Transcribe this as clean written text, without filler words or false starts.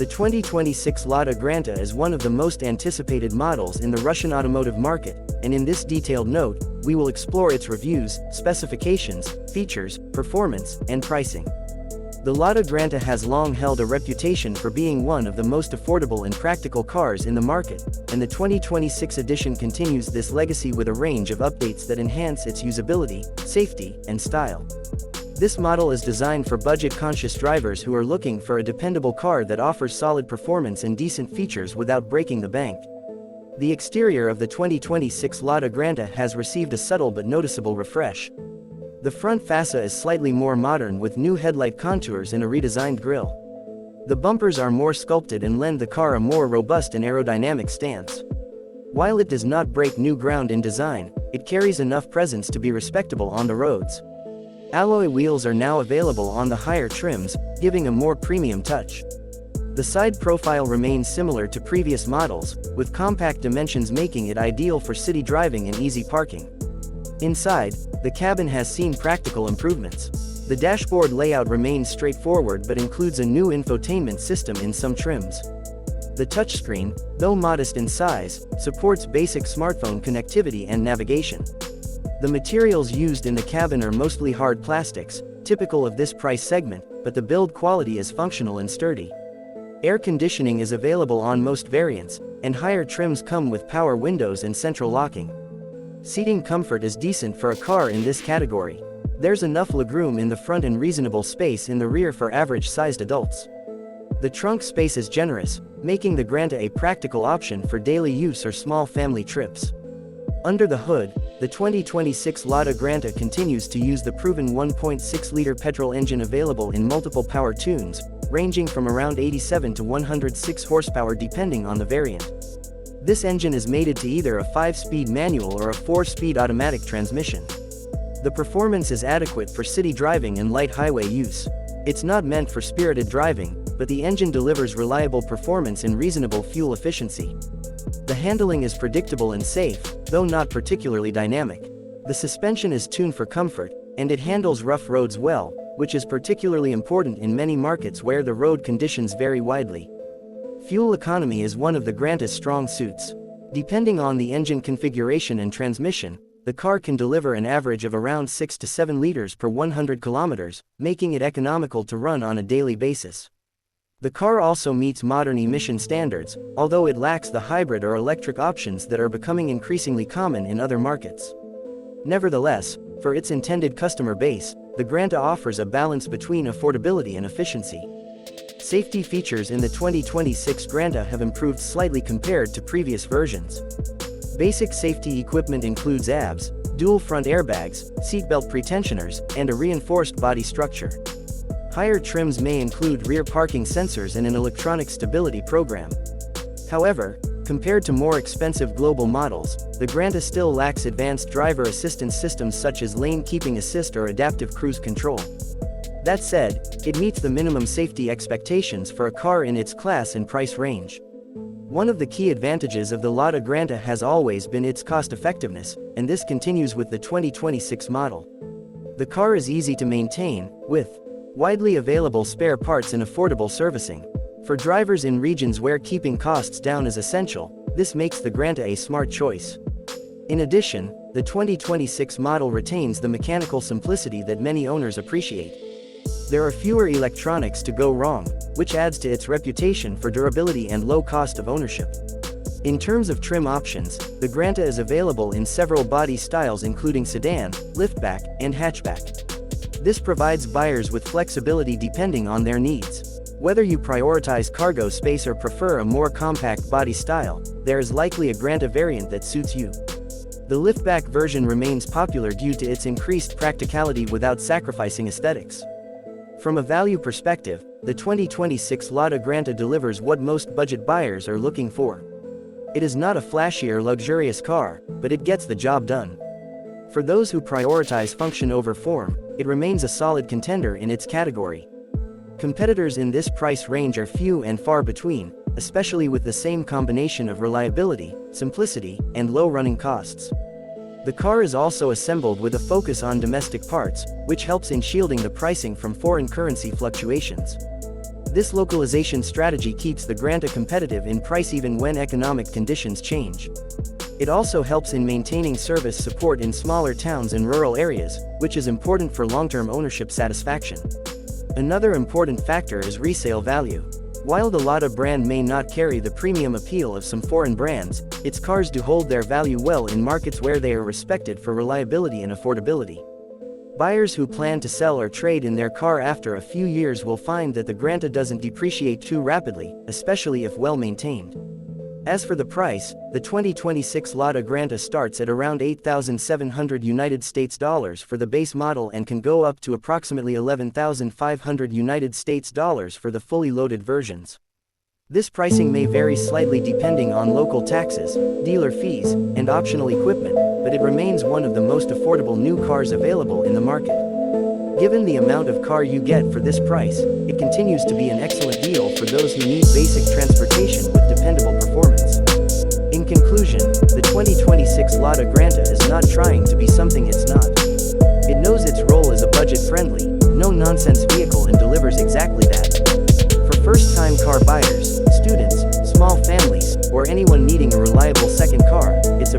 The 2026 Lada Granta is one of the most anticipated models in the Russian automotive market, and in this detailed note, we will explore its reviews, specifications, features, performance, and pricing. The Lada Granta has long held a reputation for being one of the most affordable and practical cars in the market, and the 2026 edition continues this legacy with a range of updates that enhance its usability, safety, and style. This model is designed for budget-conscious drivers who are looking for a dependable car that offers solid performance and decent features without breaking the bank. The exterior of the 2026 Lada Granta has received a subtle but noticeable refresh. The front fascia is slightly more modern with new headlight contours and a redesigned grille. The bumpers are more sculpted and lend the car a more robust and aerodynamic stance. While it does not break new ground in design, it carries enough presence to be respectable on the roads. Alloy wheels are now available on the higher trims, giving a more premium touch. The side profile remains similar to previous models, with compact dimensions making it ideal for city driving and easy parking. Inside, the cabin has seen practical improvements. The dashboard layout remains straightforward but includes a new infotainment system in some trims. The touchscreen, though modest in size, supports basic smartphone connectivity and navigation. The materials used in the cabin are mostly hard plastics, typical of this price segment, but the build quality is functional and sturdy. Air conditioning is available on most variants, and higher trims come with power windows and central locking. Seating comfort is decent for a car in this category. There's enough legroom in the front and reasonable space in the rear for average-sized adults. The trunk space is generous, making the Granta a practical option for daily use or small family trips. Under the hood, the 2026 Lada Granta continues to use the proven 1.6-liter petrol engine available in multiple power tunes, ranging from around 87 to 106 horsepower depending on the variant. This engine is mated to either a 5-speed manual or a 4-speed automatic transmission. The performance is adequate for city driving and light highway use. It's not meant for spirited driving, but the engine delivers reliable performance and reasonable fuel efficiency. The handling is predictable and safe, though not particularly dynamic. The suspension is tuned for comfort, and it handles rough roads well, which is particularly important in many markets where the road conditions vary widely. Fuel economy is one of the Granta's strong suits. Depending on the engine configuration and transmission, the car can deliver an average of around 6 to 7 liters per 100 kilometers, making it economical to run on a daily basis. The car also meets modern emission standards, although it lacks the hybrid or electric options that are becoming increasingly common in other markets. Nevertheless, for its intended customer base, the Granta offers a balance between affordability and efficiency. Safety features in the 2026 Granta have improved slightly compared to previous versions. Basic safety equipment includes ABS, dual front airbags, seatbelt pretensioners, and a reinforced body structure. Higher trims may include rear parking sensors and an electronic stability program. However, compared to more expensive global models, the Granta still lacks advanced driver assistance systems such as lane keeping assist or adaptive cruise control. That said, it meets the minimum safety expectations for a car in its class and price range. One of the key advantages of the Lada Granta has always been its cost-effectiveness, and this continues with the 2026 model. The car is easy to maintain, with widely available spare parts and affordable servicing. For drivers in regions where keeping costs down is essential, this makes the Granta a smart choice. In addition, the 2026 model retains the mechanical simplicity that many owners appreciate. There are fewer electronics to go wrong, which adds to its reputation for durability and low cost of ownership. In terms of trim options, the Granta is available in several body styles including sedan, liftback, and hatchback. This provides buyers with flexibility depending on their needs. Whether you prioritize cargo space or prefer a more compact body style, there is likely a Granta variant that suits you. The liftback version remains popular due to its increased practicality without sacrificing aesthetics. From a value perspective, the 2026 Lada Granta delivers what most budget buyers are looking for. It is not a flashy or luxurious car, but it gets the job done. For those who prioritize function over form, it remains a solid contender in its category. Competitors in this price range are few and far between, especially with the same combination of reliability, simplicity, and low running costs. The car is also assembled with a focus on domestic parts, which helps in shielding the pricing from foreign currency fluctuations. This localization strategy keeps the Granta competitive in price even when economic conditions change. It also helps in maintaining service support in smaller towns and rural areas, which is important for long-term ownership satisfaction. Another important factor is resale value. While the Lada brand may not carry the premium appeal of some foreign brands, its cars do hold their value well in markets where they are respected for reliability and affordability. Buyers who plan to sell or trade in their car after a few years will find that the Granta doesn't depreciate too rapidly, especially if well maintained. As for the price, the 2026 Lada Granta starts at around $8,700 for the base model and can go up to approximately $11,500 for the fully loaded versions. This pricing may vary slightly depending on local taxes, dealer fees, and optional equipment, but it remains one of the most affordable new cars available in the market. Given the amount of car you get for this price, it continues to be an excellent deal for those who need basic transportation with dependable performance. In conclusion, the 2026 Lada Granta is not trying to be something it's not. It knows its role as a budget-friendly, no-nonsense vehicle and delivers exactly that. For first-time car buyers, students, small families, or anyone needing a reliable second car, it's a